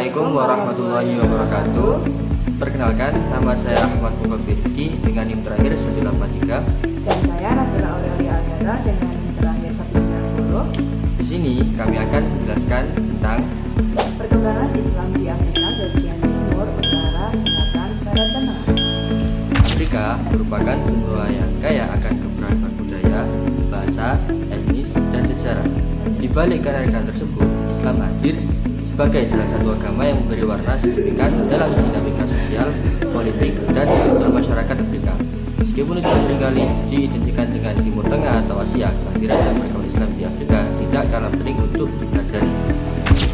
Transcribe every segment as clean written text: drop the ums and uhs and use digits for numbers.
Assalamualaikum warahmatullahi wabarakatuh. Perkenalkan, nama saya Ahmad Mukafirki dengan NIM terakhir 183. Dan saya Nabila Aurelia Agata dengan NIM terakhir 190. Di sini kami akan menjelaskan tentang perkembangan Islam di Afrika bagian timur, utara, selatan, barat, dan tengah. Afrika merupakan benua yang kaya akan keberagaman budaya, bahasa, etnis, dan sejarah. Di balik keanekaragaman tersebut, Islam hadir sebagai salah satu agama yang memberi warna signifikan dalam dinamika sosial, politik, dan struktur masyarakat Afrika. Meskipun itu seringkali diidentikan dengan Timur Tengah atau Asia, kehadiran dan perkembangan Islam di Afrika tidak kalah penting untuk dipelajari.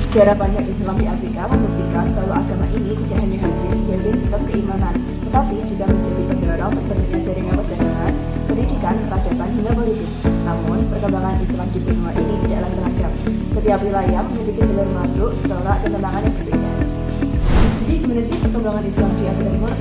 Sejarah panjang Islam di Afrika membuktikan bahwa agama ini tidak hanya hadir sebagai sistem keimanan, tetapi juga menjadi pendorong terbentuknya jaringan perdagangan, pendidikan, peradaban, hingga politik. Namun, perkembangan Islam di benua ini tidaklah seragam. Setiap wilayah memiliki jalur masuk, corak, dan tantangan yang berbeda. Jadi, gimana sih perkembangan Islam di Afrika Timur?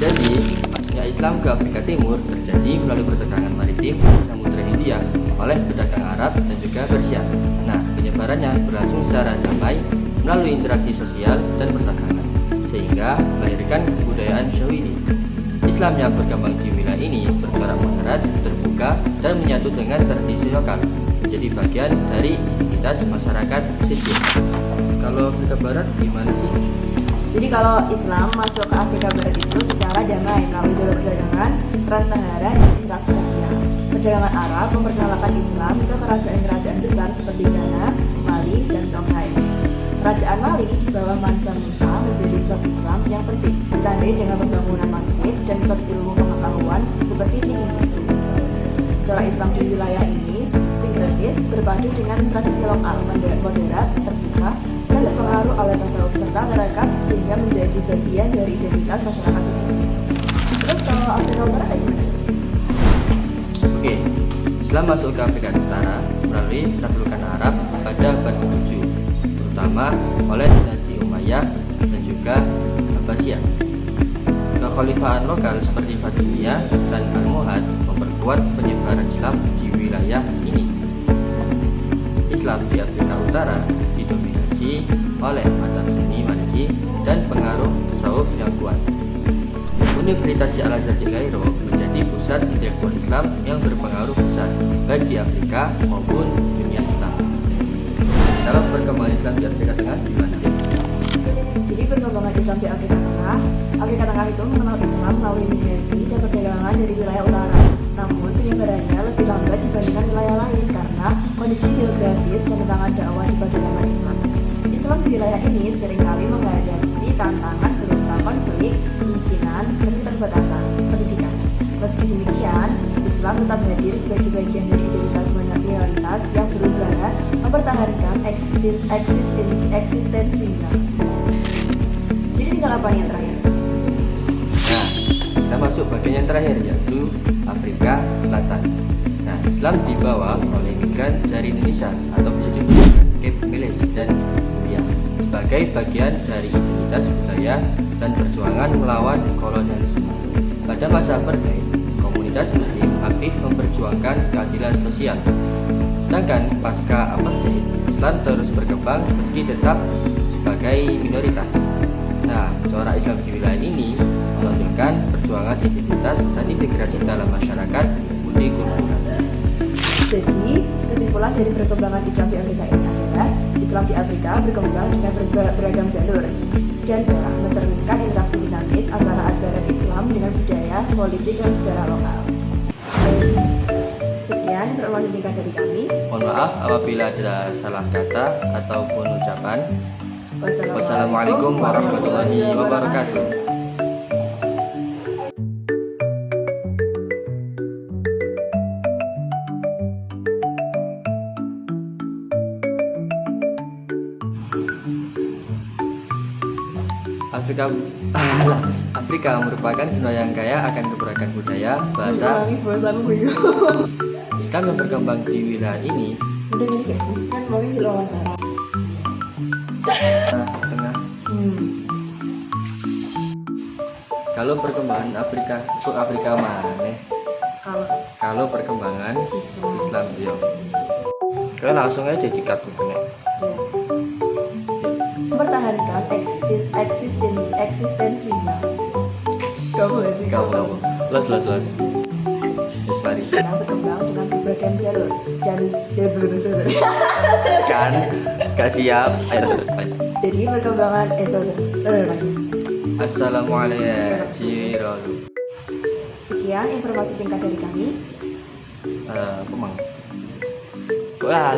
Jadi, masuknya Islam ke Afrika Timur terjadi melalui perdagangan maritim Samudra Hindia oleh pedagang Arab dan juga Persia. Nah, penyebarannya berlangsung secara damai melalui interaksi sosial dan perdagangan, sehingga melahirkan kebudayaan Syahwini. Islam yang berkembang di wilayah ini bercorak moderat, terbuka, dan menyatu dengan tradisi lokal, menjadi bagian dari identitas masyarakat pesisir. Kalau Afrika Barat gimana sih? Jadi kalau Islam masuk ke Afrika Barat itu secara damai melalui jalur perdagangan, Trans-Sahara, dan interaksi sosial. Perdagangan Arab memperkenalkan Islam ke kerajaan-kerajaan besar seperti Ghana, Mali, dan Songhai. Kerajaan Mali di bawah Mansa Musa menjadi pusat Islam yang penting, ditandai dengan pembangunan masjid dan pusat ilmu pengetahuan seperti di Timbuktu. Corak Islam di wilayah ini sinkretis, berpadu dengan tradisi lokal, moderat, terbuka, dan terpengaruh oleh tasawuf serta tarekat sehingga menjadi bagian dari identitas masyarakat pesisir. Terus kalau Afrika Utara kayak gimana? Oke, Islam masuk ke Afrika Utara melalui penaklukan Arab pada abad ke-7, terutama oleh dinasti Umayyah dan juga Abbasiyah. Kekhalifahan lokal seperti Fatimiyah dan Almohad memperkuat penyebaran Islam di wilayah ini. Islam di Afrika Utara didominasi oleh mazhab Sunni Maliki dan pengaruh tasawuf yang kuat. Universitas Al-Azhar di Kairo menjadi pusat intelektual Islam yang berpengaruh besar baik di Afrika maupun dunia Islam. Dalam perkembangan Islam di Afrika Tengah gimana? Jadi perkembangan Islam di Afrika Tengah itu mengenal Islam melalui migrasi dan perdagangan dari wilayah utara. Namun penyebarannya lebih lambat dibandingkan wilayah lain karena kondisi geografis dan tantangan dakwah di perdagangan Islam. Islam di wilayah ini seringkali menghadapi tantangan berupa konflik, kemiskinan, dan keterbatasan pendidikan. Meski demikian, Islam tetap hadir sebagai bagian dari identitas banyak minoritas yang berusaha mempertahankan eksistensinya. Jadi tinggal apa yang terakhir? Nah, kita masuk bagian yang terakhir yaitu Afrika Selatan. Nah, Islam dibawa oleh imigran dari Indonesia atau bisa disebut Cape Village dan India sebagai bagian dari identitas budaya dan perjuangan melawan kolonialisme. Pada masa apartheid, komunitas Muslim aktif memperjuangkan keadilan sosial. Sedangkan pasca apartheid, Islam terus berkembang meski tetap sebagai minoritas. Nah, corak Islam di wilayah ini menonjolkan perjuangan identitas dan integrasi dalam masyarakat multikultural. Jadi, kesimpulan dari perkembangan Islam di Afrika ini adalah Islam di Afrika berkembang dengan beragam jalur dan cara mencerminkan interaksi dinamis antara ajaran Islam dengan budaya, politik, dan sejarah lokal. Sekian informasi singkat dari kami. Mohon maaf apabila ada salah kata ataupun ucapan. Wassalamualaikum warahmatullahi wabarakatuh. Afrika merupakan benua yang kaya akan keberagaman budaya, bahasa. Islam yang berkembang di wilayah ini Udah ini guys, kan mau ini wawancara. tengah. Kalau perkembangan Afrika untuk Afrika mana? Kalau perkembangan Islam yo. Kalian langsung aja dikat bukunya. Ya. mempertahankan eksistensinya. Kamu gak sih? Kamu. Los. Yes, mari. Yang berkembang dengan berbagai jalur dan berbagai Kan, gak siap. Ayo terus. Jadi perkembangan Assalamualaikum. Sekian informasi singkat dari kami. Kok mang? Kok lah?